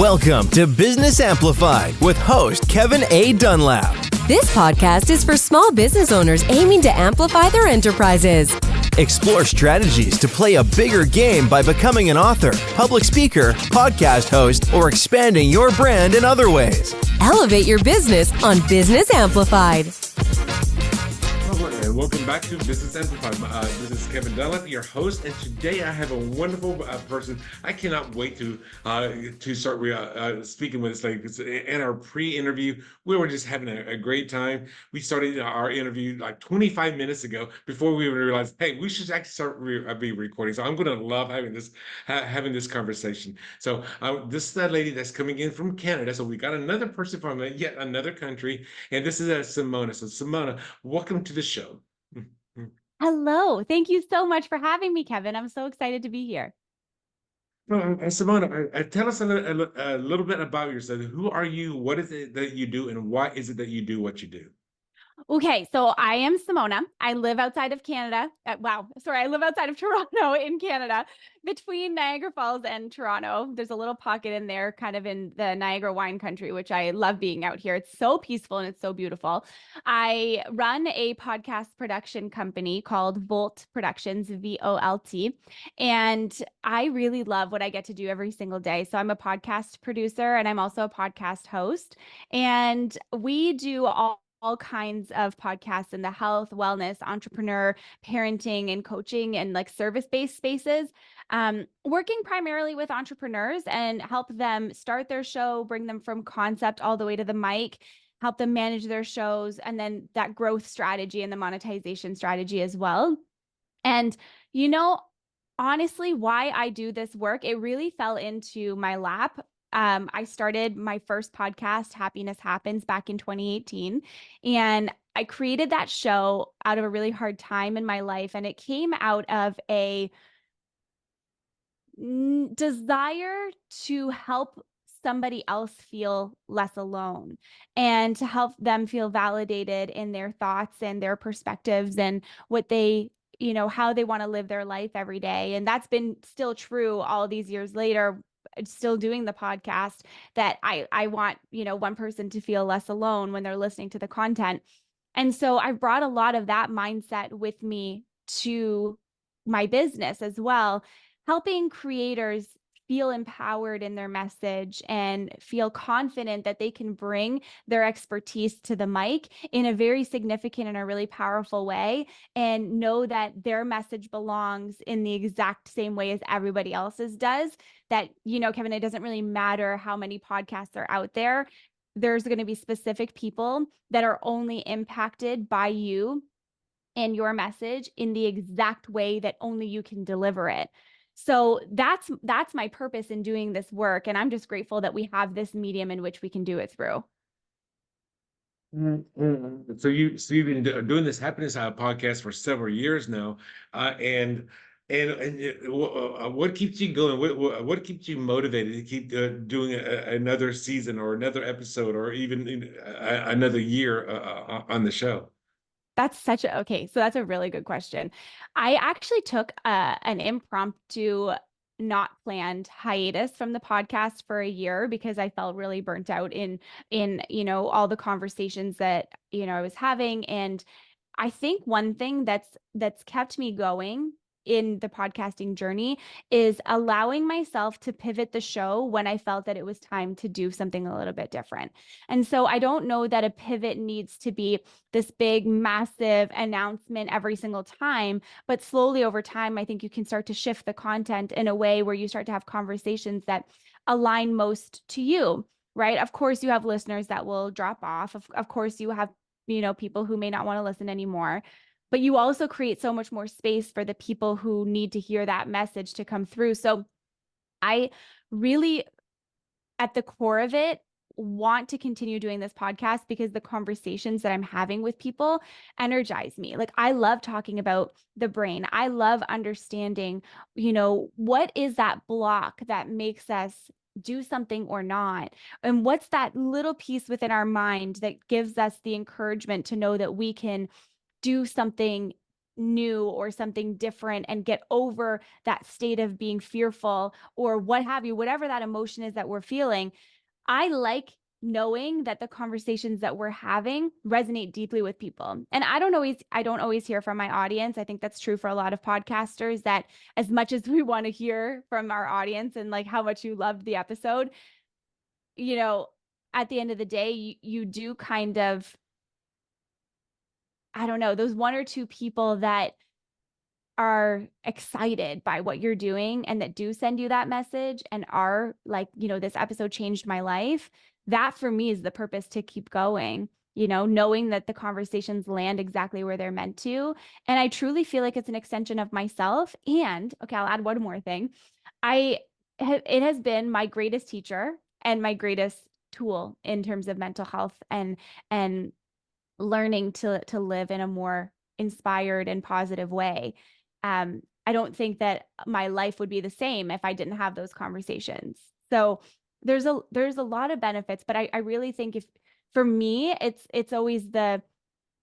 Welcome to Business Amplified with host Kevin A. Dunlap. This podcast is for small business owners aiming to amplify their enterprises. Explore strategies to play a bigger game by becoming an author, public speaker, podcast host, or expanding your brand in other ways. Elevate your business on Business Amplified. And welcome back to Business Amplified. This is Kevin Dunlap, your host, and today I have a wonderful person. I cannot wait to start speaking with this lady. Because in our pre-interview, we were just having a great time. We started our interview like 25 minutes ago before we even realized, hey, we should actually start be recording. So I'm going to love having this conversation. So this is that lady that's coming in from Canada. So we got another person from yet another country, and this is Simona. So Simona, welcome to the show. Hello. Thank you so much for having me, Kevin. I'm so excited to be here. Simona, tell us a little bit about yourself. Who are you? What is it that you do? And why is it that you do what you do? Okay, so I am Simona. I live outside of Canada. I live outside of Toronto in Canada, between Niagara Falls and Toronto. There's a little pocket in there, kind of in the Niagara wine country, which I love being out here. It's so peaceful and it's so beautiful. I run a podcast production company called Volt Productions, VOLT, and I really love what I get to do every single day. So I'm a podcast producer and I'm also a podcast host, and we do all kinds of podcasts in the health, wellness, entrepreneur, parenting, and coaching, and like service-based spaces, working primarily with entrepreneurs and help them start their show, bring them from concept all the way to the mic, help them manage their shows, and then that growth strategy and the monetization strategy as well. And, honestly, why I do this work, it really fell into my lap. I started my first podcast, Happiness Happens, back in 2018. And I created that show out of a really hard time in my life. And it came out of a desire to help somebody else feel less alone and to help them feel validated in their thoughts and their perspectives and what they how they want to live their life every day. And that's been still true all these years later, still doing the podcast, that I want, one person to feel less alone when they're listening to the content. And so I brought a lot of that mindset with me to my business as well, helping creators feel empowered in their message and feel confident that they can bring their expertise to the mic in a very significant and a really powerful way, and know that their message belongs in the exact same way as everybody else's does. That, Kevin, it doesn't really matter how many podcasts are out there. There's going to be specific people that are only impacted by you and your message in the exact way that only you can deliver it. So that's my purpose in doing this work. And I'm just grateful that we have this medium in which we can do it through. So you've been doing this happiness podcast for several years now, and what keeps you going? What keeps you motivated to keep doing another season or another episode or even another year on the show? So that's a really good question. I actually took an impromptu, not planned hiatus from the podcast for a year because I felt really burnt out in all the conversations that I was having. And I think one thing that's kept me going in the podcasting journey is allowing myself to pivot the show when I felt that it was time to do something a little bit different. And so I don't know that a pivot needs to be this big, massive announcement every single time, but slowly over time, I think you can start to shift the content in a way where you start to have conversations that align most to you, right? Of course, you have listeners that will drop off. Of course, you have, people who may not want to listen anymore. But you also create so much more space for the people who need to hear that message to come through. So I really, at the core of it, want to continue doing this podcast because the conversations that I'm having with people energize me. Like, I love talking about the brain. I love understanding, what is that block that makes us do something or not? And what's that little piece within our mind that gives us the encouragement to know that we can do something new or something different and get over that state of being fearful or what have you, whatever that emotion is that we're feeling. I like knowing that the conversations that we're having resonate deeply with people. And I don't always hear from my audience. I think that's true for a lot of podcasters, that as much as we want to hear from our audience and like how much you loved the episode, you know, at the end of the day, you do kind of, I don't know, those one or two people that are excited by what you're doing and that do send you that message and are like, this episode changed my life. That for me is the purpose to keep going, knowing that the conversations land exactly where they're meant to. And I truly feel like it's an extension of myself. And okay, I'll add one more thing. It has been my greatest teacher and my greatest tool in terms of mental health and learning to live in a more inspired and positive way. I don't think that my life would be the same if I didn't have those conversations. So there's a lot of benefits, but I really think if for me, it's always the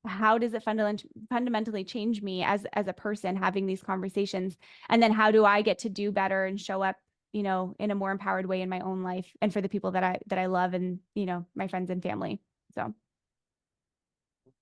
how does it fundamentally change me as a person having these conversations, and then how do I get to do better and show up, in a more empowered way in my own life and for the people that I love and my friends and family. So.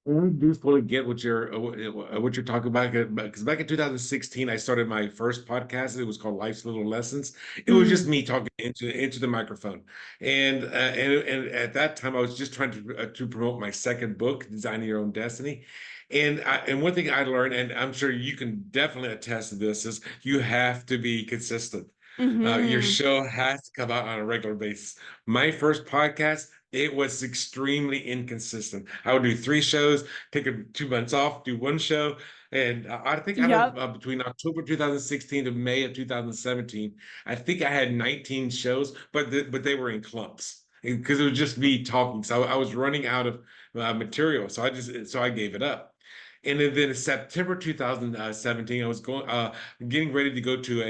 I do fully get what you're talking about, because back in 2016 I started my first podcast. It was called Life's Little Lessons. It was just Mm, me talking into the microphone, and at that time I was just trying to promote my second book, Designing Your Own Destiny. And one thing I learned, and I'm sure you can definitely attest to this, is you have to be consistent. Your mm-hmm. show has to come out on a regular basis. My first podcast, it was extremely inconsistent. I would do 3 shows, take 2 months off, do 1 show. And I think out of Yep. between October 2016 to May of 2017, I think I had 19 shows, but they were in clumps because it was just me talking. So I was running out of material. So I gave it up. And then in September 2017, I was getting ready to go to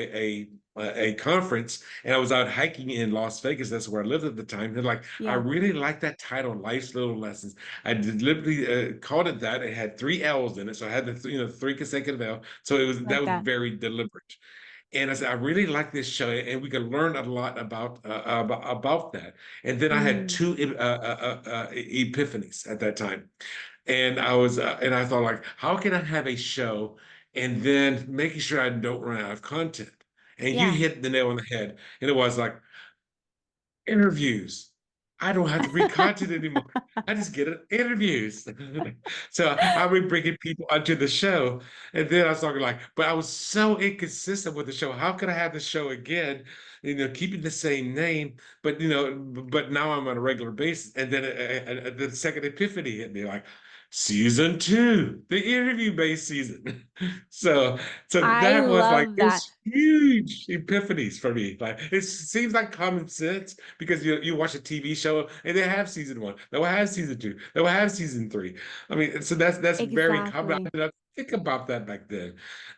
a conference, and I was out hiking in Las Vegas. That's where I lived at the time. And like, I Yeah. really liked that title, Life's Little Lessons. I deliberately called it that. It had 3 L's in it, so I had the 3 consecutive L. So that Like was that. very deliberate. And I said, I really like this show, and we could learn a lot about that. And then I had Mm, two epiphanies at that time, and I thought, like, how can I have a show and then making sure I don't run out of content? And you yeah. hit the nail on the head. And it was like, interviews. I don't have to read content anymore. I just get it, interviews. So I would bringing people onto the show. And then I was talking like, but I was so inconsistent with the show. How could I have the show again? Keeping the same name, but now I'm on a regular basis. And then the second epiphany hit me, like, season 2, the interview-based season. So I that was like, love it that. was huge epiphanies for me. Like, it seems like common sense, because you watch a TV show and they have season 1, they will have season 2, they will have season 3. I mean, so that's very common. I Exactly. did not think about that back then.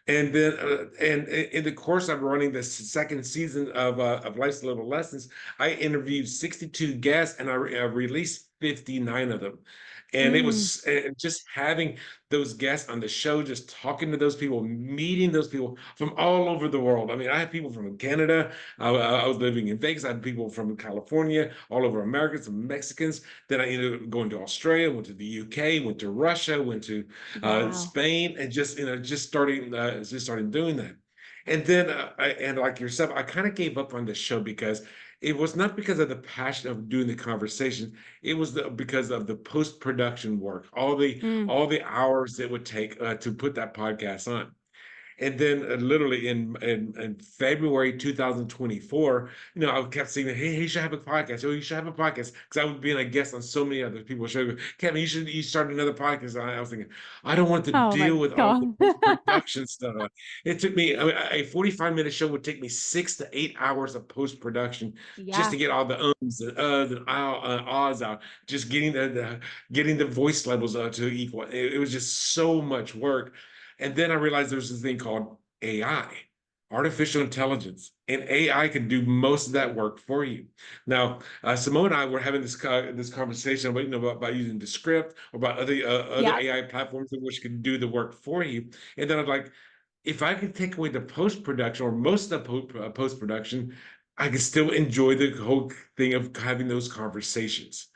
And then and in the course of running the second season of Life's Little Lessons, I interviewed 62 guests, and I released 59 of them. And it Mm, was just having those guests on the show, just talking to those people, meeting those people from all over the world. I mean, I had people from Canada. I was living in Vegas. I had people from California, all over America, some Mexicans. Then I ended up going to Australia, went to the UK, went to Russia, went to wow. Spain, and just starting doing that. And then, and like yourself, I kind of gave up on the show because it was not because of the passion of doing the conversation. It was because of the post-production work, Mm. all the hours it would take to put that podcast on. And then literally in February 2024, I kept saying, hey, you should have a podcast. Oh, you should have a podcast. Because I was being a guest on so many other people's shows. Kevin, you start another podcast. And I was thinking, I don't want to Oh deal my with all the God. post-production stuff. It took me, I mean, a 45-minute show would take me 6 to 8 hours of post-production just Yeah. to get all the ums and uhs and ahs out, just getting the voice levels to equal. It was just so much work. And then I realized there's this thing called AI. artificial intelligence, and AI can do most of that work for you. Now, Simone and I were having this conversation about, about using the script or about other Yeah. AI platforms in which can do the work for you. And then I'm like, if I could take away the post production or most of the post production, I can still enjoy the whole thing of having those conversations,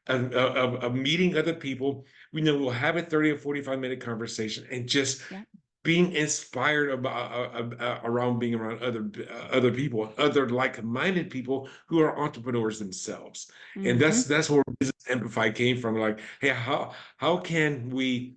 of meeting other people. We know we'll have a 30 or 45-minute conversation and just Yeah. being inspired about around being around other people, other like-minded people who are entrepreneurs themselves. And Hmm. that's where Business Amplify came from. Like, hey, how can we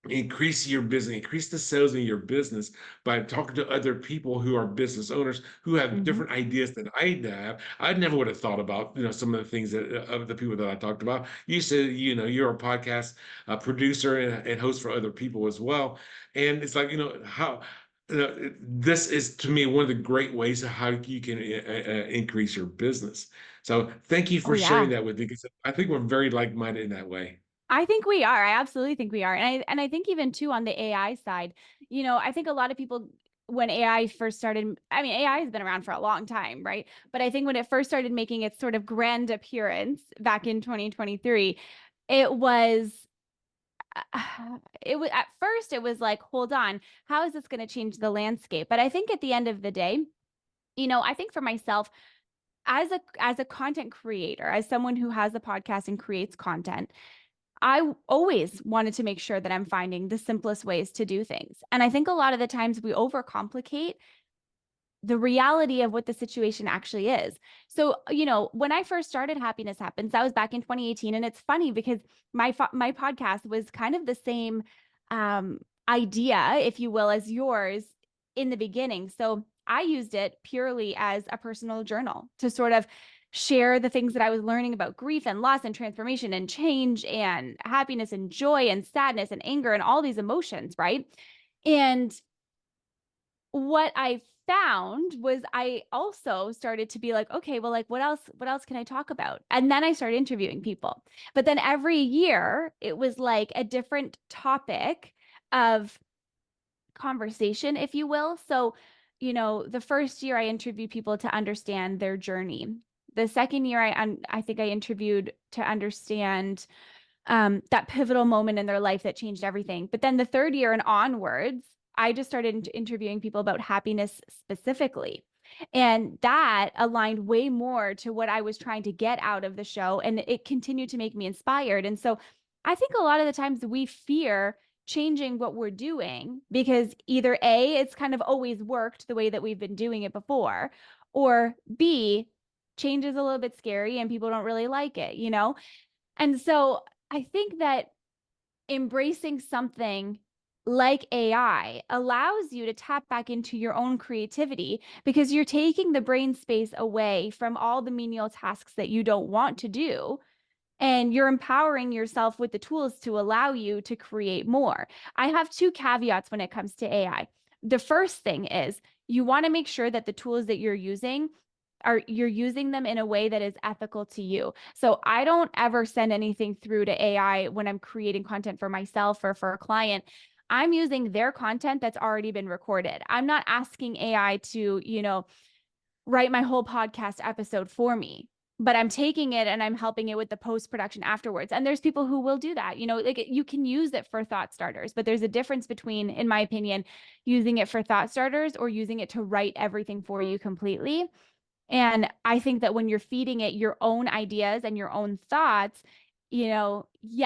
increase your business, increase the sales in your business by talking to other people who are business owners who have Hmm. different ideas than I have. I never would have thought about, some of the things that of the people that I talked about. You said, you're a podcast producer and host for other people as well. And it's like, how this is to me one of the great ways of how you can increase your business. So thank you Oh, for sharing yeah. that with me, because I think we're very like-minded in that way. I think we are. I absolutely think we are. And I think even too on the AI side, I think a lot of people when AI first started, I mean, AI has been around for a long time, right? But I think when it first started making its sort of grand appearance back in 2023, it was it was at first it was like, hold on, how is this going to change the landscape? But I think at the end of the day, I think for myself, as a content creator, as someone who has a podcast and creates content, I always wanted to make sure that I'm finding the simplest ways to do things. And I think a lot of the times we overcomplicate the reality of what the situation actually is. So, when I first started Happiness Happens, that was back in 2018. And it's funny because my podcast was kind of the same idea, if you will, as yours in the beginning. So I used it purely as a personal journal to sort of share the things that I was learning about grief and loss and transformation and change and happiness and joy and sadness and anger and all these emotions, right? And what I found was I also started to be like, okay, well, like what else can I talk about? And then I started interviewing people. But then every year it was like a different topic of conversation, if you will. So, the first year I interviewed people to understand their journey. The second year I think I interviewed to understand that pivotal moment in their life that changed everything. But then the third year and onwards, I just started interviewing people about happiness specifically. And that aligned way more to what I was trying to get out of the show. And it continued to make me inspired. And so I think a lot of the times we fear changing what we're doing because either A, it's kind of always worked the way that we've been doing it before, or B, change is a little bit scary and people don't really like it. And so I think that embracing something like AI allows you to tap back into your own creativity because you're taking the brain space away from all the menial tasks that you don't want to do. And you're empowering yourself with the tools to allow you to create more. I have two caveats when it comes to AI. The first thing is you want to make sure that the tools that you're using them in a way that is ethical to you. So I don't ever send anything through to AI when I'm creating content for myself or for a client. I'm using their content that's already been recorded. I'm not asking AI to, write my whole podcast episode for me, but I'm taking it and I'm helping it with the post production afterwards. And there's people who will do that. Like you can use it for thought starters, but there's a difference between, in my opinion, using it for thought starters or using it to write everything for you completely. And I think that when you're feeding it your own ideas and your own thoughts, yeah,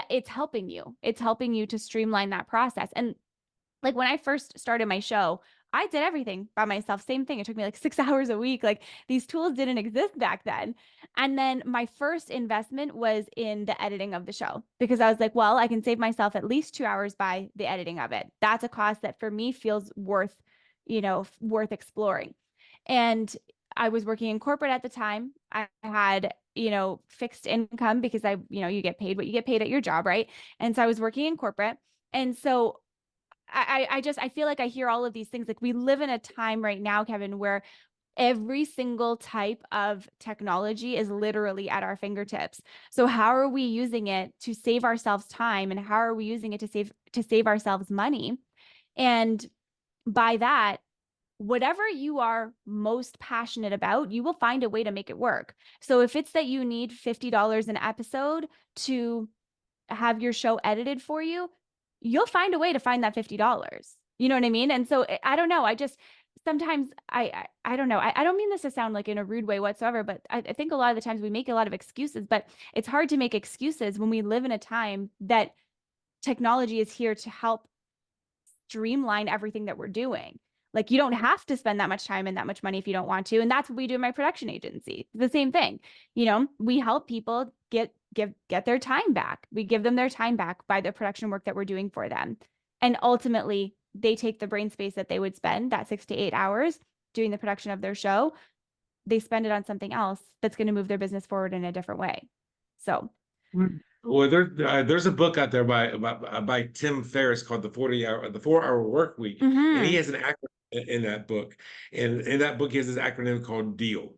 it's helping you. It's helping you to streamline that process. And like when I first started my show, I did everything by myself. Same thing. It took me like 6 hours a week. Like these tools didn't exist back then. And then my first investment was in the editing of the show because I was like, well, I can save myself at least 2 hours by the editing of it. That's a cost that for me feels worth exploring. And I was working in corporate at the time. I had, fixed income because you get paid what you get paid at your job, right? And so I was working in corporate. And so I feel like I hear all of these things. Like we live in a time right now, Kevin, where every single type of technology is literally at our fingertips. So how are we using it to save ourselves time and how are we using it to save ourselves money? And by that, whatever you are most passionate about, you will find a way to make it work. So if it's that you need $50 an episode to have your show edited for you, you'll find a way to find that $50. You know what I mean? And so I don't know. I just sometimes I don't know. I don't mean this to sound like in a rude way whatsoever, but I think a lot of the times we make a lot of excuses, but it's hard to make excuses when we live in a time that technology is here to help streamline everything that we're doing. Like you don't have to spend that much time and that much money if you don't want to. And that's what we do in my production agency. The same thing. You know, we help people get their time back. We give them their time back by the production work that we're doing for them. And ultimately, they take the brain space that they would spend that 6 to 8 hours doing the production of their show. They spend it on something else that's going to move their business forward in a different way. So well, there's a book out there by Tim Ferriss called the 4-Hour Work Week, and he has an acronym in that book, and in that book he has this acronym called DEAL.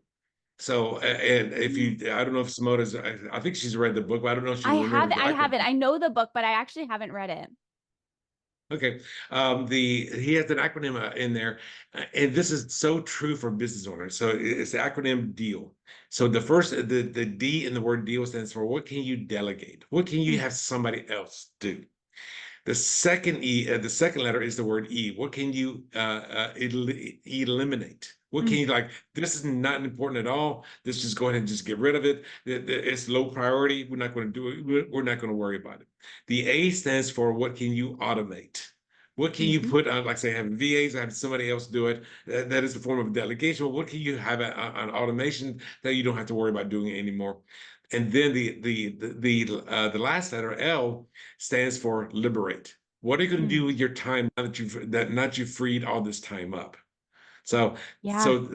So, and if you, I don't know if Simona's, I think she's read the book, but I don't know if she remembers. I haven't. I know the book, but I actually haven't read it. Okay. He has an acronym in there, and this is so true for business owners. So it's the acronym DEAL. So the D in the word deal stands for what can you delegate? What can you have somebody else do? The second the second letter is the word E. What can you eliminate? What can you like? This is not important at all. Let's just go ahead and just get rid of it. It's low priority. We're not going to do it. We're not going to worry about it. The A stands for what can you automate? What can you put on, like say, having VAs, have somebody else do it? That is a form of delegation. Well, what can you have an automation that you don't have to worry about doing it anymore? And then the last letter L stands for liberate. What are you going to do with your time now that you've freed all this time up? So, so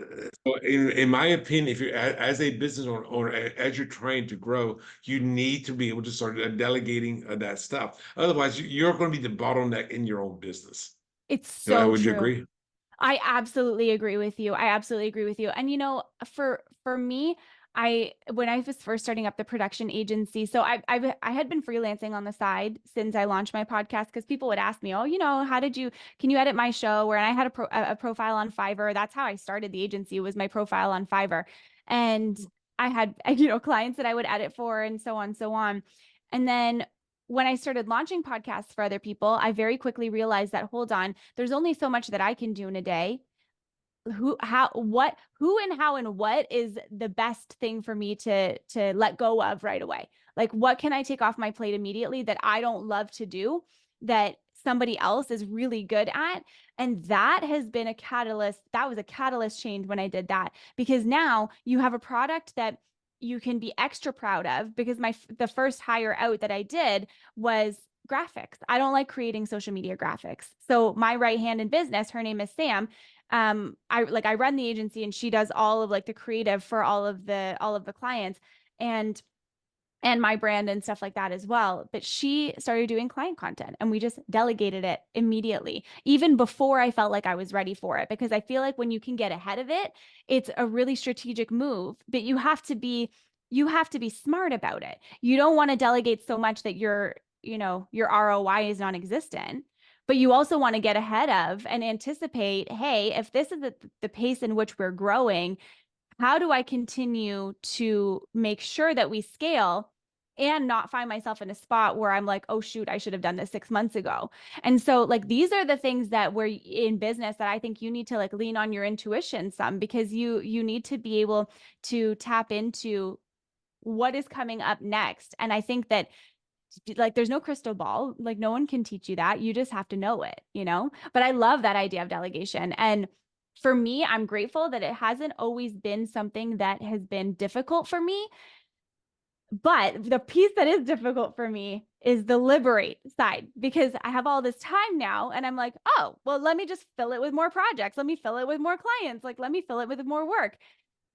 in my opinion, if you're as a business owner, as you're trying to grow, you need to be able to start delegating that stuff. Otherwise, you're going to be the bottleneck in your own business. It's so would true. You agree? I absolutely agree with you. I absolutely agree with you. And you know, for me, when I was first starting up the production agency, so I had been freelancing on the side since I launched my podcast because people would ask me, oh, you know, can you edit my show? Where I had a profile on Fiverr. That's how I started the agency, was my profile on Fiverr. And I had, you know, clients that I would edit for and so on, so on. And then when I started launching podcasts for other people, I very quickly realized that, hold on, there's only so much that I can do in a day. Who and how and what is the best thing for me to let go of right away? Like, what can I take off my plate immediately that I don't love to do that somebody else is really good at? And that has been a catalyst. That was a catalyst change when I did that, because now you have a product that you can be extra proud of, because the first hire out that I did was graphics. I don't like creating social media graphics. So my right hand in business, her name is Sam. I run the agency, and she does all of like the creative for all of the clients and my brand and stuff like that as well. But she started doing client content, and we just delegated it immediately, even before I felt like I was ready for it, because I feel like when you can get ahead of it, it's a really strategic move, but you have to be smart about it. You don't want to delegate so much that your ROI is non-existent. But you also want to get ahead of and anticipate, hey, if this is the pace in which we're growing, how do I continue to make sure that we scale and not find myself in a spot where I'm like, oh, shoot, I should have done this 6 months ago. And so like, these are the things that we're in business that I think you need to like lean on your intuition some, because you need to be able to tap into what is coming up next. And I think that like there's no crystal ball, like no one can teach you that. You just have to know it, you know? But I love that idea of delegation. And for me, I'm grateful that it hasn't always been something that has been difficult for me. But the piece that is difficult for me is the liberate side, because I have all this time now and I'm like, oh, well, let me just fill it with more projects. Let me fill it with more clients. Like, let me fill it with more work.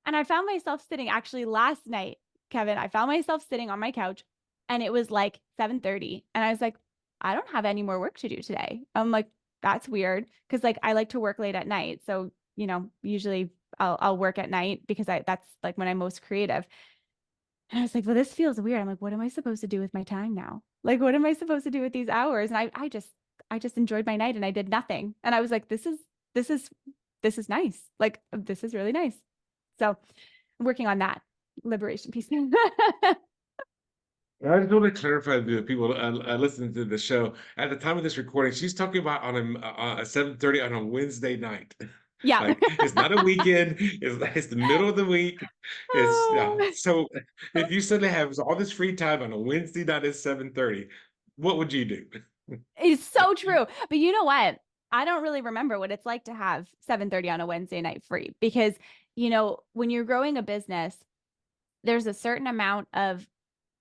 And I found myself sitting actually last night, Kevin, I found myself sitting on my couch, and it was like 7:30. And I was like, I don't have any more work to do today. I'm like, that's weird. Cause like, I like to work late at night. So, you know, usually I'll work at night because that's like when I'm most creative. And I was like, well, this feels weird. I'm like, what am I supposed to do with my time now? Like, what am I supposed to do with these hours? And I just enjoyed my night and I did nothing. And I was like, this is this is nice. Like, this is really nice. So I'm working on that liberation piece. I just want to clarify to the people listening to the show. At the time of this recording, she's talking about on a 7:30 on a Wednesday night. Yeah. Like it's not a weekend. It's the middle of the week. It's so if you suddenly have all this free time on a Wednesday night at 7:30, what would you do? It's so true. But you know what? I don't really remember what it's like to have 7:30 on a Wednesday night free because, you know, when you're growing a business, there's a certain amount of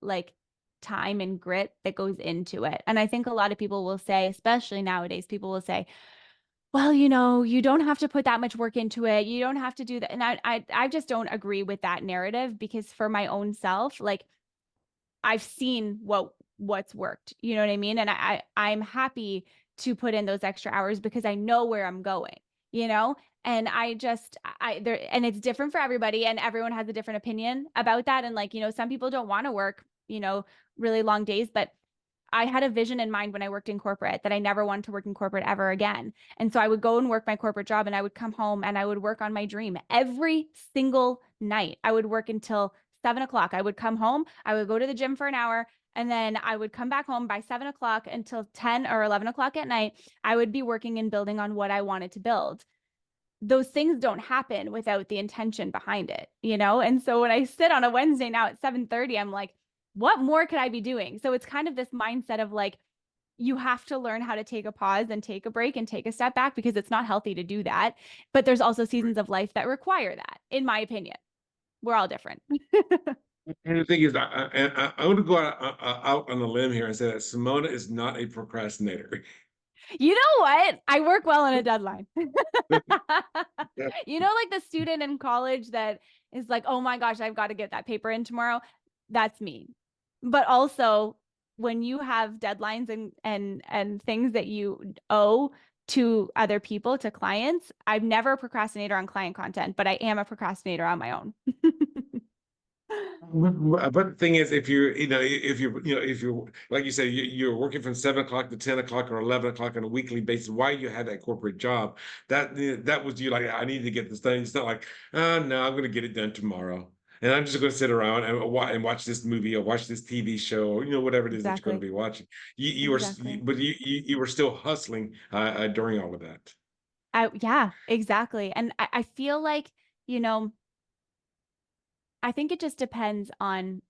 like time and grit that goes into it. And I think a lot of people will say, especially nowadays, people will say, well, you know, you don't have to put that much work into it. You don't have to do that. And I just don't agree with that narrative because for my own self, like I've seen what's worked. You know what I mean? And I'm happy to put in those extra hours because I know where I'm going, you know? And and it's different for everybody and everyone has a different opinion about that. And like, you know, some people don't want to work, you know, really long days, but I had a vision in mind when I worked in corporate that I never wanted to work in corporate ever again. And so I would go and work my corporate job and I would come home and I would work on my dream every single night. I would work until 7 o'clock. I would come home, I would go to the gym for an hour, and then I would come back home by 7 o'clock until 10 or 11 o'clock at night. I would be working and building on what I wanted to build. Those things don't happen without the intention behind it, you know? And so when I sit on a Wednesday now at 7:30, I'm like, what more could I be doing? So it's kind of this mindset of like, you have to learn how to take a pause and take a break and take a step back because it's not healthy to do that. But there's also seasons of life that require that, in my opinion. We're all different. And the thing is, I want to go out on a limb here and say that Simona is not a procrastinator. You know what? I work well on a deadline. You know, like the student in college that is like, oh my gosh, I've got to get that paper in tomorrow. That's me. But also when you have deadlines and things that you owe to other people, to clients, I'm never a procrastinator on client content, but I am a procrastinator on my own. But the thing is, if you're, if you're, like you say, you're working from 7 o'clock to 10 o'clock or 11 o'clock on a weekly basis, why you had that corporate job, that was you like, I need to get this done. It's not like, oh, no, I'm going to get it done tomorrow. And I'm just going to sit around and watch this movie or watch this TV show or, whatever it is that you're going to be watching. But you were still hustling during all of that. Yeah, exactly. And I feel like, I think it just depends on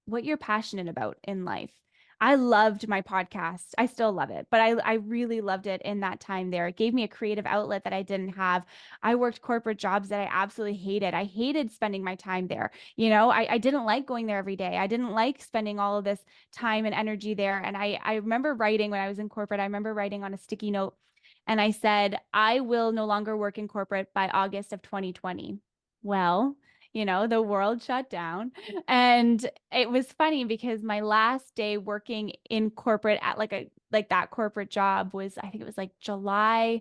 what you're passionate about in life. I loved my podcast. I still love it, but I really loved it in that time there. It gave me a creative outlet that I didn't have. I worked corporate jobs that I absolutely hated. I hated spending my time there. I didn't like going there every day. I didn't like spending all of this time and energy there. And I remember writing when I was in corporate, I remember writing on a sticky note and I said, I will no longer work in corporate by August of 2020. Well, the world shut down. And it was funny because my last day working in corporate at like that corporate job was, I think it was like July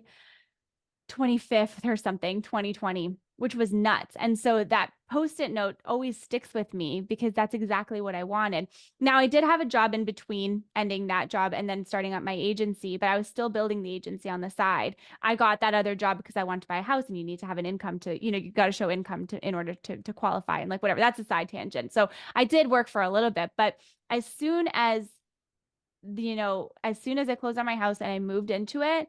25th or something, 2020, which was nuts. And so that Post-it note always sticks with me because that's exactly what I wanted. Now, I did have a job in between ending that job and then starting up my agency, but I was still building the agency on the side. I got that other job because I wanted to buy a house and you need to have an income to, you got to show income in order to qualify and like whatever. That's a side tangent. So I did work for a little bit, but as soon as I closed on my house and I moved into it,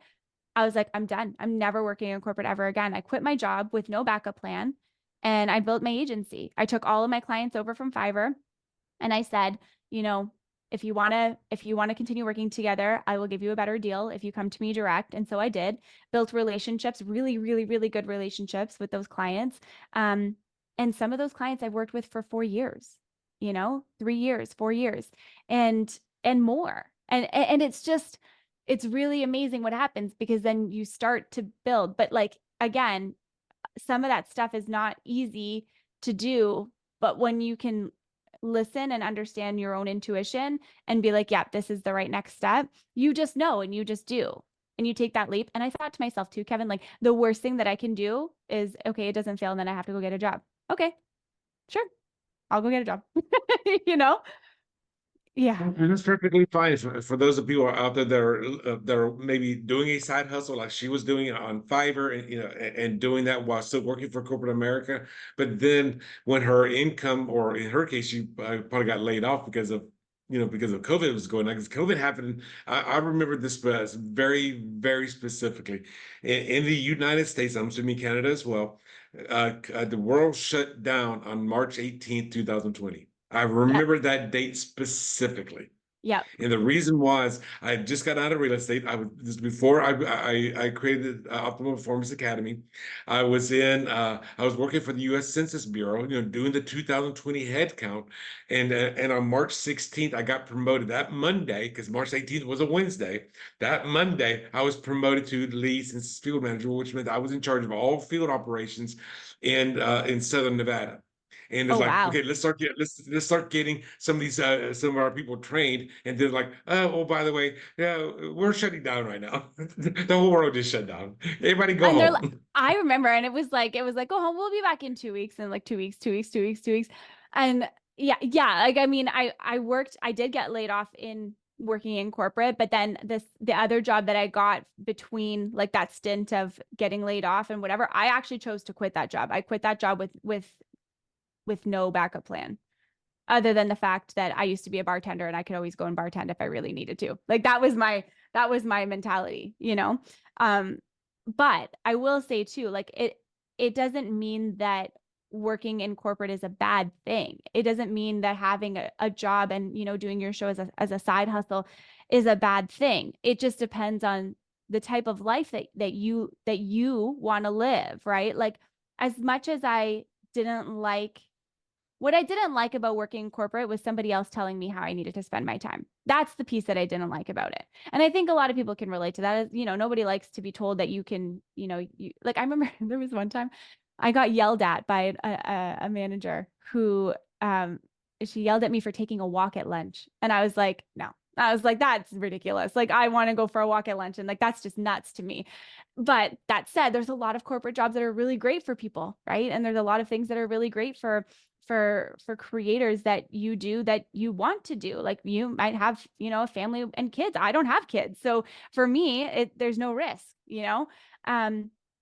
I was like, I'm done. I'm never working in corporate ever again. I quit my job with no backup plan and I built my agency. I took all of my clients over from Fiverr and I said, if you want to continue working together, I will give you a better deal if you come to me direct. And so I did, built relationships, really, really, really good relationships with those clients. And some of those clients I've worked with for 4 years, 3 years, 4 years and more. And it's really amazing what happens because then you start to build. But like, again, some of that stuff is not easy to do, but when you can listen and understand your own intuition and be like, yeah, this is the right next step, you just know and you just do. And you take that leap. And I thought to myself too, Kevin, like the worst thing that I can do is, okay, it doesn't fail. And then I have to go get a job. Okay, sure. I'll go get a job. Yeah. And that's perfectly fine for those of people out there that are maybe doing a side hustle like she was doing on Fiverr, and and doing that while still working for corporate America. But then when her income, or in her case, she probably got laid off because of because of COVID was going on. Because COVID happened, I remember this very, very specifically in the United States. I'm assuming Canada as well. The world shut down on March 18th, 2020. I Yep. remember that date specifically. Yep. And the reason was I had just got out of real estate. I was this before I created Optimal Performance Academy. I was working for the U.S. Census Bureau, doing the 2020 head count. And on March 16th, I got promoted that Monday, because March 18th was a Wednesday. That Monday, I was promoted to the lead census field manager, which meant I was in charge of all field operations in Southern Nevada. And it's Oh, like, wow. okay, let's start getting some of our people trained. And they're like, oh, by the way, yeah, we're shutting down right now. The whole world just shut down. Everybody go And they're like, home. I remember, and it was like, oh, we'll be back in 2 weeks, and like 2 weeks, 2 weeks, 2 weeks, 2 weeks. And yeah. Like, I mean, I did get laid off in working in corporate, but then the other job that I got between like that stint of getting laid off and whatever, I actually chose to quit that job. I quit that job with no backup plan, other than the fact that I used to be a bartender and I could always go and bartend if I really needed to. Like that was my mentality, you know? But I will say too, like it doesn't mean that working in corporate is a bad thing. It doesn't mean that having a job and, doing your show as a side hustle is a bad thing. It just depends on the type of life that you want to live, right? Like, as much as what I didn't like about working in corporate was somebody else telling me how I needed to spend my time. That's the piece that I didn't like about it. And I think a lot of people can relate to that. Nobody likes to be told that you can, like, I remember there was one time I got yelled at by a manager who, she yelled at me for taking a walk at lunch. And I was like, no. I was like, that's ridiculous. Like, I want to go for a walk at lunch. And like, that's just nuts to me. But that said, there's a lot of corporate jobs that are really great for people, right? And there's a lot of things that are really great for creators that you do that you want to do. Like, you might have, a family and kids. I don't have kids. So for me, there's no risk,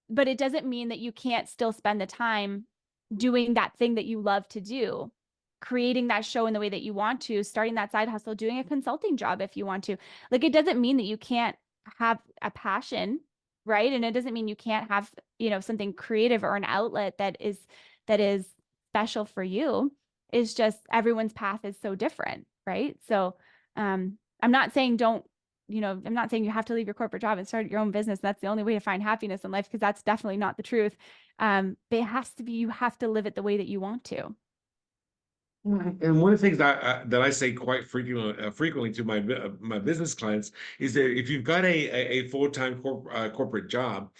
but it doesn't mean that you can't still spend the time doing that thing that you love to do, creating that show in the way that you want to, starting that side hustle, doing a consulting job if you want to. Like, it doesn't mean that you can't have a passion, right? And it doesn't mean you can't have, something creative or an outlet that is special for you. Is just everyone's path is so different, right? So I'm not saying I'm not saying you have to leave your corporate job and start your own business. That's the only way to find happiness in life, because that's definitely not the truth. But it has to be, you have to live it the way that you want to. And one of the things that I say quite frequently to my business clients is that if you've got a full-time corporate job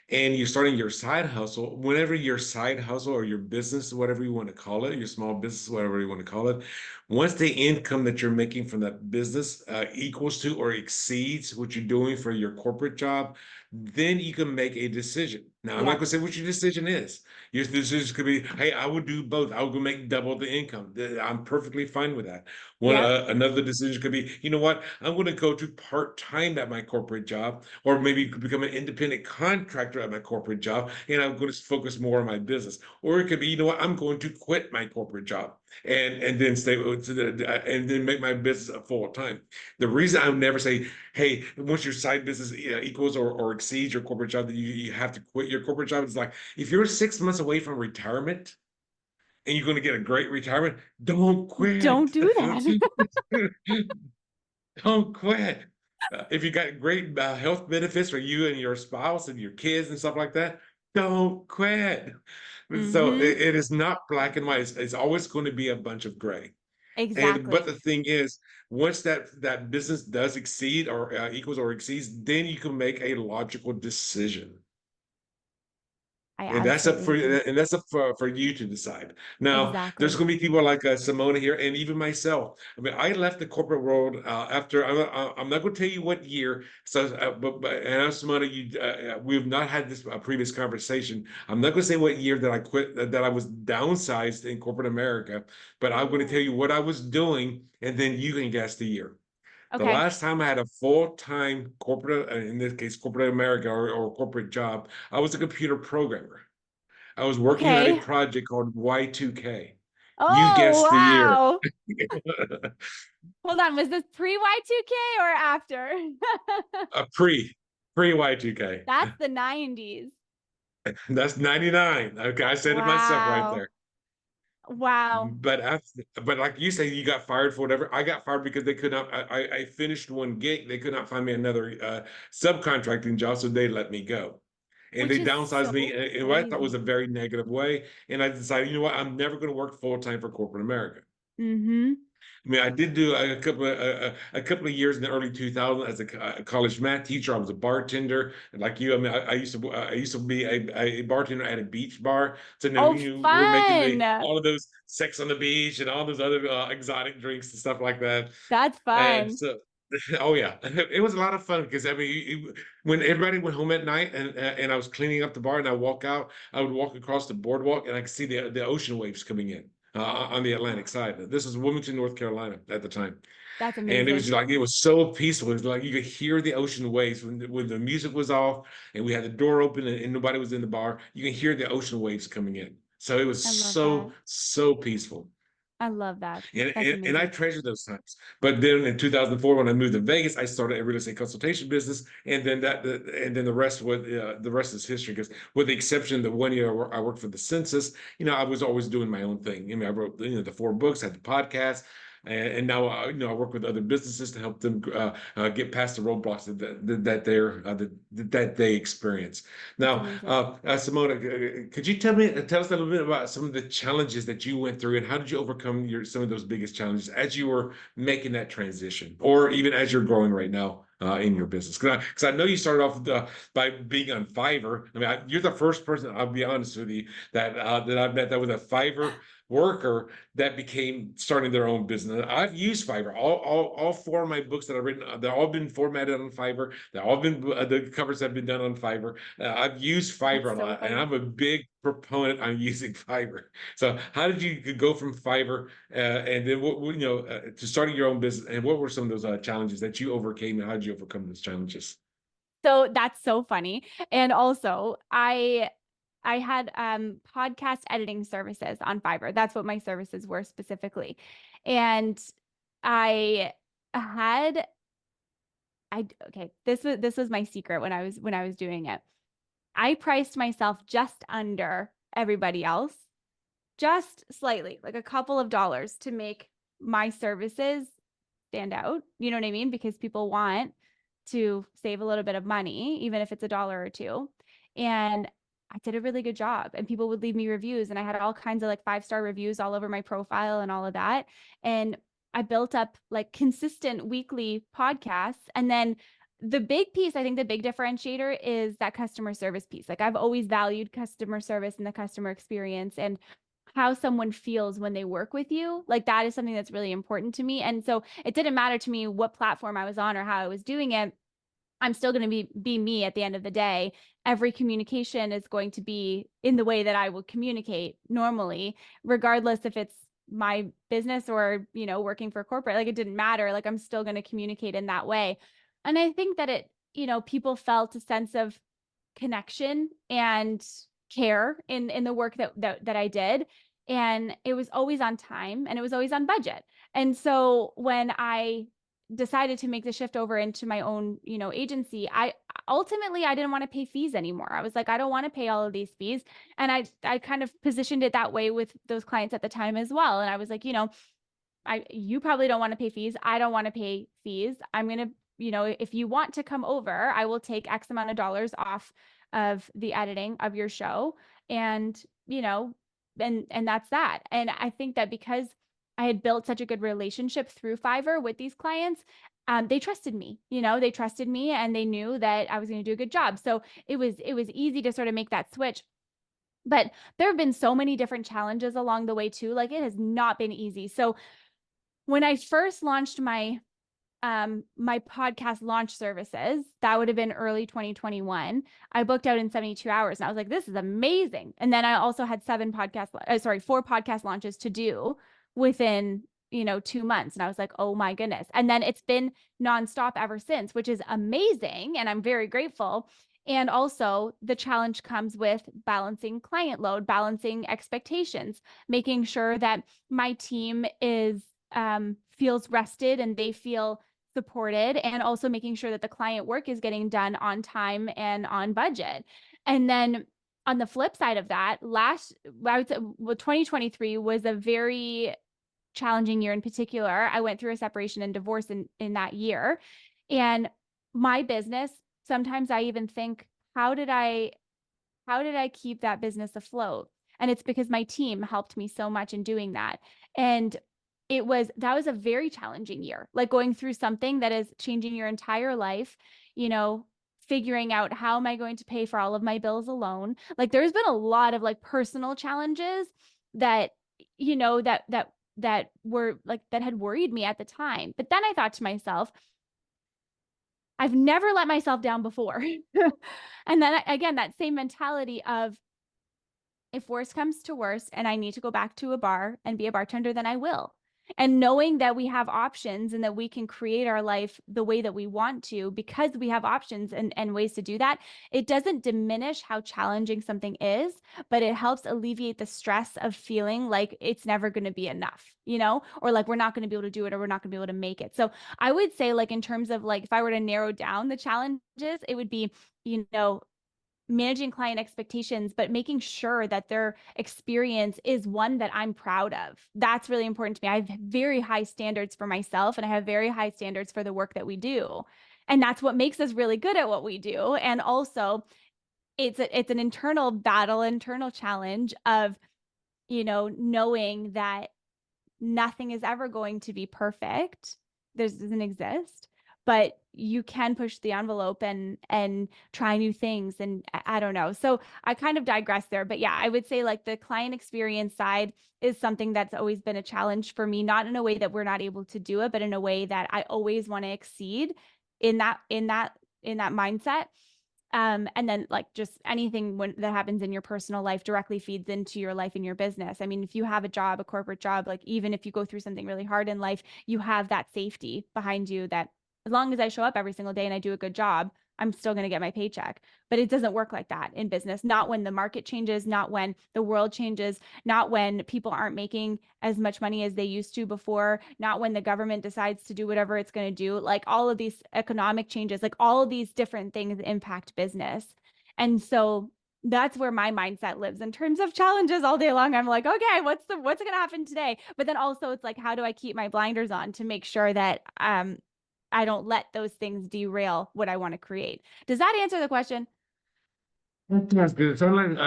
and you're starting your side hustle, whenever your side hustle or your business, whatever you want to call it, your small business, whatever you want to call it, once the income that you're making from that business equals to or exceeds what you're doing for your corporate job, then you can make a decision. Now, I'm not Yeah. going to say what your decision is. Your decision could be, hey, I would do both. I would make double the income. I'm perfectly fine with that. Yep. Another decision could be, you know what? I'm going to go to part-time at my corporate job, or maybe become an independent contractor at my corporate job, and I'm going to focus more on my business. Or it could be, you know what? I'm going to quit my corporate job and then stay and then make my business a full time. The reason I would never say, hey, once your side business equals or exceeds your corporate job, that you have to quit your corporate job. It's like, if you're 6 months away from retirement and you're going to get a great retirement, don't Don't quit. do that. Don't quit. If you got great health benefits for you and your spouse and your kids and stuff like that, don't quit. So Mm-hmm. it is not black and white. It's always going to be a bunch of gray. But Exactly. the thing is, once that business does exceed or equals or exceeds, then you can make a logical decision. I And that's up absolutely for agree. for you to decide. Now, there's Exactly. going to be people like Simona here, and even myself. I mean, I left the corporate world after. I'm not going to tell you what year. So, but and I'm Simona. We have not had this previous conversation. I'm not going to say what year that I quit. That I was downsized in corporate America. But I'm going to tell Ooh. you what I was doing, and then you can guess the year. The Okay. last time I had a full-time corporate, in this case, corporate America or corporate job, I was a computer programmer. I was working on a Okay. project called Y2K. You Oh, guessed the year. wow. Hold on. Was this pre Y2K or after? A pre Y2K. That's the 90s. That's 99. Okay, I said it myself right Wow. there. Wow. But like you say, you got fired for whatever. I got fired because they could not. I finished one gig. They could not find me another subcontracting job, so they let me go. And Which they is downsized so me in what I thought was crazy. a very negative way. And I decided, you know what? I'm never going to work full time for corporate America. Mm-hmm. I mean, I did do a couple of years in the early 2000s as a college math teacher. I was a bartender, and like you. I mean, I used to be a bartender at a beach bar. So now Oh, we're making the fun. all of those sex on the beach and all those other exotic drinks and stuff like that. That's And fun. so, oh yeah, it was a lot of fun because I mean, when everybody went home at night and I was cleaning up the bar and I walk out, I would walk across the boardwalk and I could see the ocean waves coming in on the Atlantic side. This is Wilmington, North Carolina at the time, That's and it was amazing. like it was so peaceful. It was like you could hear the ocean waves when the music was off and we had the door open and nobody was in the bar. You can hear the ocean waves coming in. So it was I love that. so peaceful. I love that. And, That's and I amazing. treasure those times. But then in 2004, when I moved to Vegas, I started a real estate consultation business, and then the rest is history. Because with the exception of the 1 year I worked for the census, I was always doing my own thing. I mean, I wrote the 4 books, had the podcast, and now I work with other businesses to help them get past the roadblocks that they experience. That's Now, amazing. Simona, could you tell us a little bit about some of the challenges that you went through and how did you overcome some of those biggest challenges as you were making that transition, or even as you're growing right now in your business? Because I know you started off by being on Fiverr. I mean, you're the first person, I'll be honest with you, that I've met that was a Fiverr worker that became starting their own business. I've used Fiverr. All 4 of my books that I've written, they've all been formatted on Fiverr. They've all been the covers have been done on Fiverr. I've used That's Fiverr a so lot, and funny. I'm a big proponent on using Fiverr. So, how did you go from Fiverr and then to starting your own business? And what were some of those challenges that you overcame, and how did you overcome those challenges? So that's so funny. And also, I had podcast editing services on Fiverr. That's what my services were specifically. And I had okay, this was my secret when I was doing it. I priced myself just under everybody else, just slightly, like a couple of dollars to make my services stand out. You know what I mean? Because people want to save a little bit of money, even if it's a dollar or two. And I did a really good job, and people would leave me reviews, and I had all kinds of like 5-star reviews all over my profile and all of that. And I built up like consistent weekly podcasts. And then the big piece, I think the big differentiator is that customer service piece. Like I've always valued customer service and the customer experience and how someone feels when they work with you. Like that is something that's really important to me. And so it didn't matter to me what platform I was on or how I was doing it. I'm still going to be me at the end of the day. Every communication is going to be in the way that I will communicate normally, regardless if it's my business or, working for corporate. Like it didn't matter. Like I'm still going to communicate in that way. And I think that people felt a sense of connection and care in the work that I did. And it was always on time and it was always on budget. And so when I decided to make the shift over into my own, agency, I didn't want to pay fees anymore. I was like, I don't want to pay all of these fees. And I kind of positioned it that way with those clients at the time as well. And I was like, you probably don't want to pay fees. I don't want to pay fees. I'm going to, if you want to come over, I will take X amount of dollars off of the editing of your show. And, and that's that. And I think that because I had built such a good relationship through Fiverr with these clients, they trusted me, they trusted me and they knew that I was going to do a good job. So it was easy to sort of make that switch. But there have been so many different challenges along the way too. Like, it has not been easy. So when I first launched my podcast launch services, that would have been early 2021. I booked out in 72 hours and I was like, this is amazing. And then I also had four podcast launches to do within, 2 months. And I was like, oh my goodness. And then it's been nonstop ever since, which is amazing. And I'm very grateful. And also the challenge comes with balancing client load, balancing expectations, making sure that my team feels rested and they feel supported, and also making sure that the client work is getting done on time and on budget. And then on the flip side of that, I would say, 2023 was a very challenging year in particular. I went through a separation and divorce in that year. And my business, sometimes I even think, how did I keep that business afloat? And it's because my team helped me so much in doing that. And that was a very challenging year, like going through something that is changing your entire life, figuring out, how am I going to pay for all of my bills alone? Like, there's been a lot of like personal challenges that, that were like, that had worried me at the time. But then I thought to myself, I've never let myself down before. And then again, that same mentality of, if worse comes to worse and I need to go back to a bar and be a bartender, then I will. And knowing that we have options and that we can create our life the way that we want to, because we have options and ways to do that, it doesn't diminish how challenging something is, but it helps alleviate the stress of feeling like it's never going to be enough, or like we're not going to be able to do it, or we're not going to be able to make it. So I would say, like, in terms of like, if I were to narrow down the challenges, it would be, managing client expectations, but making sure that their experience is one that I'm proud of. That's really important to me. I have very high standards for myself, and I have very high standards for the work that we do. And that's what makes us really good at what we do. And also, it's an internal battle, internal challenge of, knowing that nothing is ever going to be perfect. Doesn't exist, but you can push the envelope and try new things. And I don't know. So I kind of digress there, but yeah, I would say like the client experience side is something that's always been a challenge for me, not in a way that we're not able to do it, but in a way that I always want to exceed in that mindset. And then like just anything that happens in your personal life directly feeds into your life and your business. I mean, if you have a corporate job, like even if you go through something really hard in life, you have that safety behind you that as long as I show up every single day and I do a good job, I'm still going to get my paycheck. But it doesn't work like that in business. Not when the market changes, not when the world changes, not when people aren't making as much money as they used to before, not when the government decides to do whatever it's going to do. Like all of these economic changes, like all of these different things impact business. And so that's where my mindset lives in terms of challenges all day long. I'm like, okay, what's going to happen today? But then also it's like, how do I keep my blinders on to make sure that I don't let those things derail what I want to create? Does that answer the question? That's good. So, like,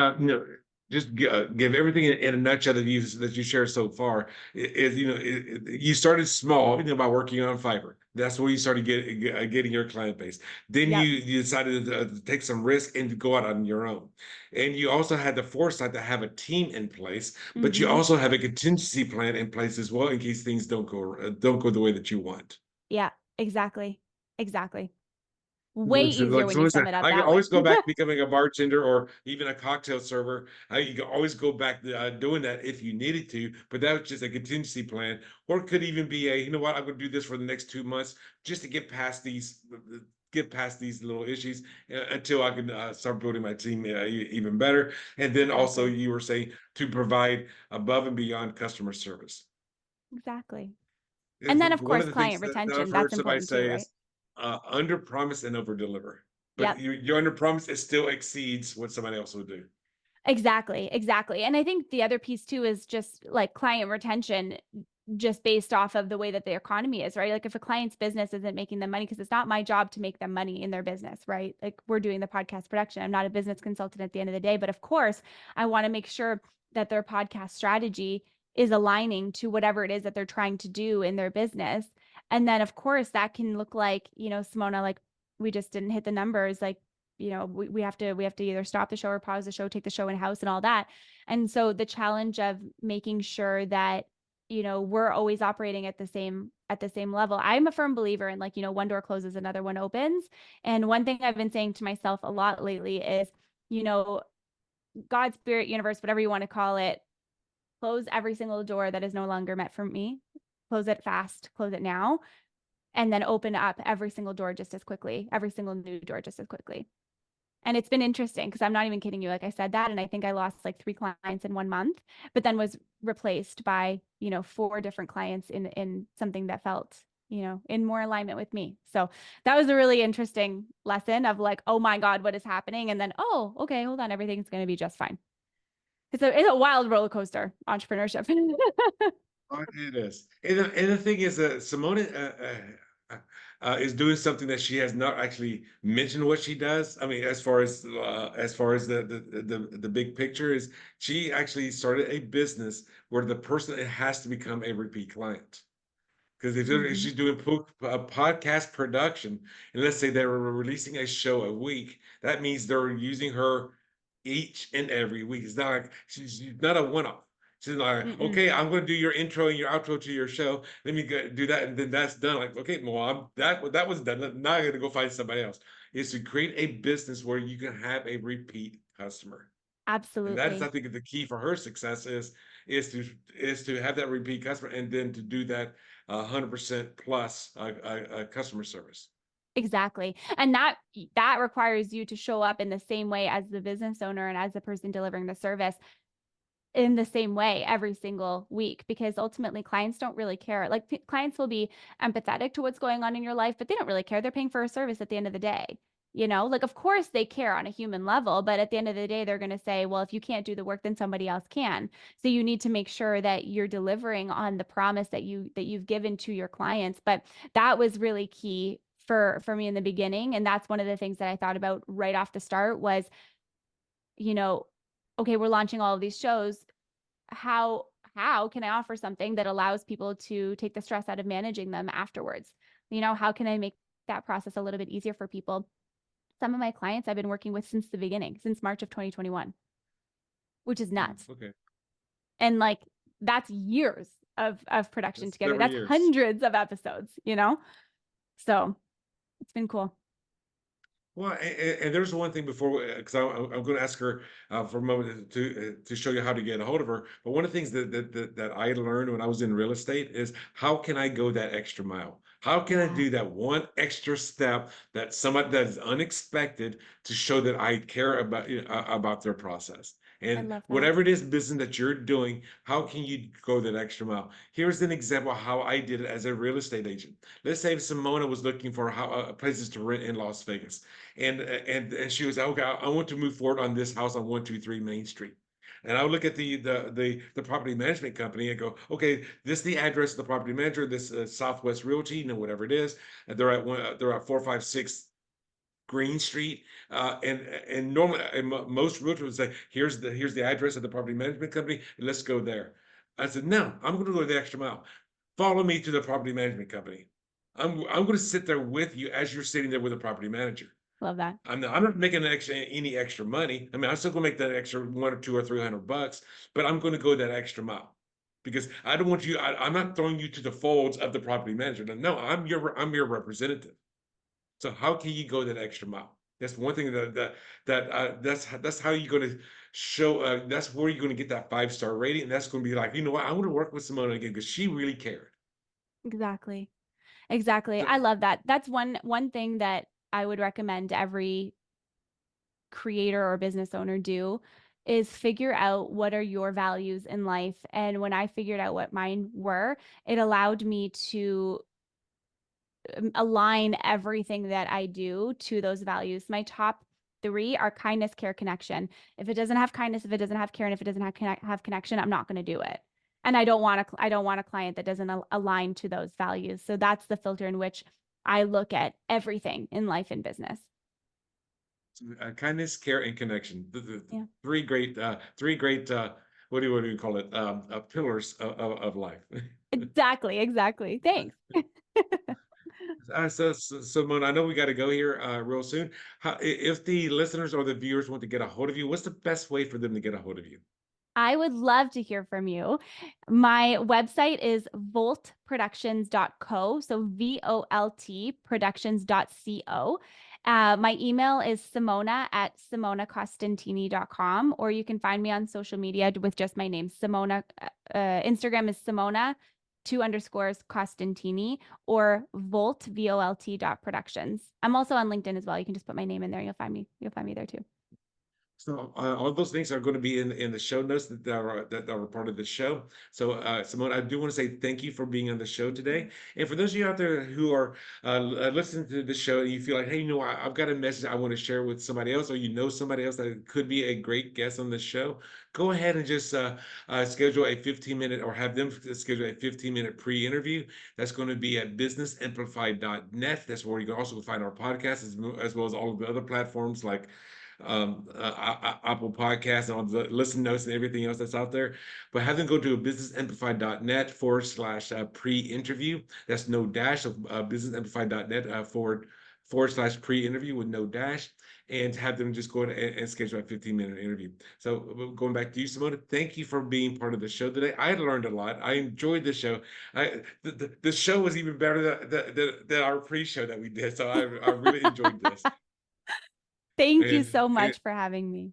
just give everything in a nutshell that you shared so far. You started small, by working on Fiverr. That's where you started getting your client base. Then Yep. you decided to take some risk and to go out on your own. And you also had the foresight to have a team in place, but you Mm-hmm. also have a contingency plan in place as well in case things don't go the way that you want. Yeah, exactly. Exactly. Way easier when So you sum listen, it up I can that way. always go back to becoming a bartender or even a cocktail server. You can always go back to doing that if you needed to, but that was just a contingency plan. Or it could even be you know what, I'm going to do this for the next 2 months just to get past these little issues until I can start building my team even better. And then also Exactly. you were saying to provide above and beyond customer service. Exactly. And Is then of one of course, the things client that I've retention. heard That's somebody important too, say right? is under promise and over deliver. But Yep. your under promise, it still exceeds what somebody else would do. Exactly. Exactly. And I think the other piece too is just like client retention, just based off of the way that the economy is, right? Like if a client's business isn't making them money, because it's not my job to make them money in their business, right? Like we're doing the podcast production. I'm not a business consultant at the end of the day, but of course, I want to make sure that their podcast strategy is aligning to whatever it is that they're trying to do in their business. And then of course that can look like, Simona, like we just didn't hit the numbers. Like we have to either stop the show or pause the show, take the show in house and all that. And so the challenge of making sure that, we're always operating at the same level. I'm a firm believer in, like, one door closes, another one opens. And one thing I've been saying to myself a lot lately is, God, spirit, universe, whatever you want to call it, close every single door that is no longer meant for me. Close it fast, close it now, and then open up every single door just as quickly, every single new door just as quickly. And it's been interesting because I'm not even kidding you. Like, I said that, and I think I lost like 3 clients in 1 month, but then was replaced by, 4 different clients in something that felt, in more alignment with me. So that was a really interesting lesson of like, oh my God, what is happening? And then, oh, okay, hold on, everything's going to be just fine. It's a wild roller coaster, entrepreneurship. Oh, it is. And the thing is, Simona is doing something that she has not actually mentioned what she does. I mean, as far as the big picture is, she actually started a business where the person, it has to become a repeat client. Because if she's doing podcast production, and let's say they were releasing a show a week, that means they're using her each and every week. It's not like she's not a one-off. She's not like, okay, I'm going to do your intro and your outro to your show. Let me go do that, and then that's done. Like, okay, well, that was done. Now I got to go find somebody else. Is to create a business where you can have a repeat customer. And that is, I Absolutely. think, the key for her success is to have that repeat customer, and then to do that 100% plus customer service. Exactly. And that requires you to show up in the same way as the business owner and as the person delivering the service, in the same way every single week, because ultimately clients don't really care. Like, clients will be empathetic to what's going on in your life, but they don't really care. They're paying for a service at the end of the day. Like, of course they care on a human level, but at the end of the day, they're going to say, well, if you can't do the work, then somebody else can. So you need to make sure that you're delivering on the promise that you've given to your clients. But that was really key for me in the beginning. And that's one of the things that I thought about right off the start was, okay, we're launching all of these shows. How can I offer something that allows people to take the stress out of managing them afterwards? How can I make that process a little bit easier for people? Some of my clients I've been working with since the beginning, since March of 2021, which is nuts. Okay. And like, that's years of production That's together. several That's years. hundreds of episodes, So it's been cool. Well, and there's one thing before, because I'm going to ask her for a moment to show you how to get a hold of her. But one of the things that I learned when I was in real estate is, how can I go that extra mile? How can I do that one extra step that somebody that is unexpected, to show that I care about their process? I And love that. whatever it is business that you're doing, how can you go that extra mile? Here's an example of how I did it as a real estate agent. Let's say Simona was looking for places to rent in Las Vegas. And she was, okay, I want to move forward on this house on 123 Main Street. And I would look at the property management company and go, okay, this is the address of the property manager, this Southwest Realty, whatever it is. And they're at 456 Green Street. And normally, most realtors would say, here's the address of the property management company, let's go there. I said, no, I'm going to go the extra mile. Follow me to the property management company. I'm going to sit there with you as you're sitting there with a property manager. Love that. I'm not making any extra money. I mean, I'm still gonna make that extra 1 or 2 or $300, but I'm going to go that extra mile, because I don't want you. I'm not throwing you to the folds of the property manager. No, I'm your representative. So how can you go that extra mile? That's one thing that's how you're going to show. That's where you're going to get that 5-star rating, and that's going to be like, what, I want to work with Simona again because she really cared. Exactly. I love that. That's one thing that I would recommend every creator or business owner do, is figure out what are your values in life. And when I figured out what mine were, it allowed me to align everything that I do to those values. My top 3 are kindness, care, connection. If it doesn't have kindness, if it doesn't have care, and if it doesn't have connection, I'm not going to do it. And I don't want a client that doesn't align to those values. So that's the filter in which I look at everything in life and business. Kindness, care, and connection. Yeah. Three great, what do you call it? Pillars of life. Exactly. Thanks. Simona, I know we got to go here real soon. If the listeners or the viewers want to get a hold of you, what's the best way for them to get a hold of you? I would love to hear from you. My website is voltproductions.co. So VOLT productions.co. My email is simona@simonacostantini.com, or you can find me on social media with just my name, Simona. Instagram is Simona, 2_ Costantini, or VOLT productions. I'm also on LinkedIn as well. You can just put my name in there. You'll find me. You'll find me there too. So all those things are going to be in the show notes that are part of the show. So Simone, I do want to say thank you for being on the show today. And for those of you out there who are listening to the show, and you feel like, hey, I've got a message I want to share with somebody else, or somebody else that could be a great guest on the show, go ahead and just schedule a 15-minute, or have them schedule a 15-minute pre-interview. That's going to be at businessamplify.net. That's where you can also find our podcast, as well as all of the other platforms like Apple Podcasts and all the listen notes and everything else that's out there. But have them go to businessamplify.net / pre-interview. That's no dash. So businessamplify.net / pre-interview with no dash, and have them just go and schedule a 15-minute interview. So going back to you, Simona, thank you for being part of the show today. I learned a lot. I enjoyed the show. The show was even better than our pre-show that we did. So I really enjoyed this. Thank you so much for having me.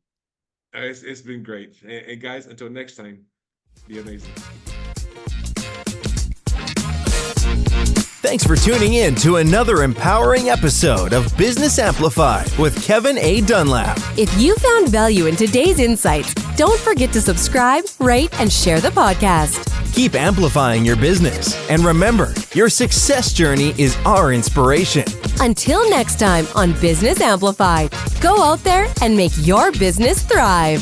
It's been great. And guys, until next time, be amazing. Thanks for tuning in to another empowering episode of Business Amplified with Kevin A. Dunlap. If you found value in today's insights, don't forget to subscribe, rate, and share the podcast. Keep amplifying your business. And remember, your success journey is our inspiration. Until next time on Business Amplified, go out there and make your business thrive.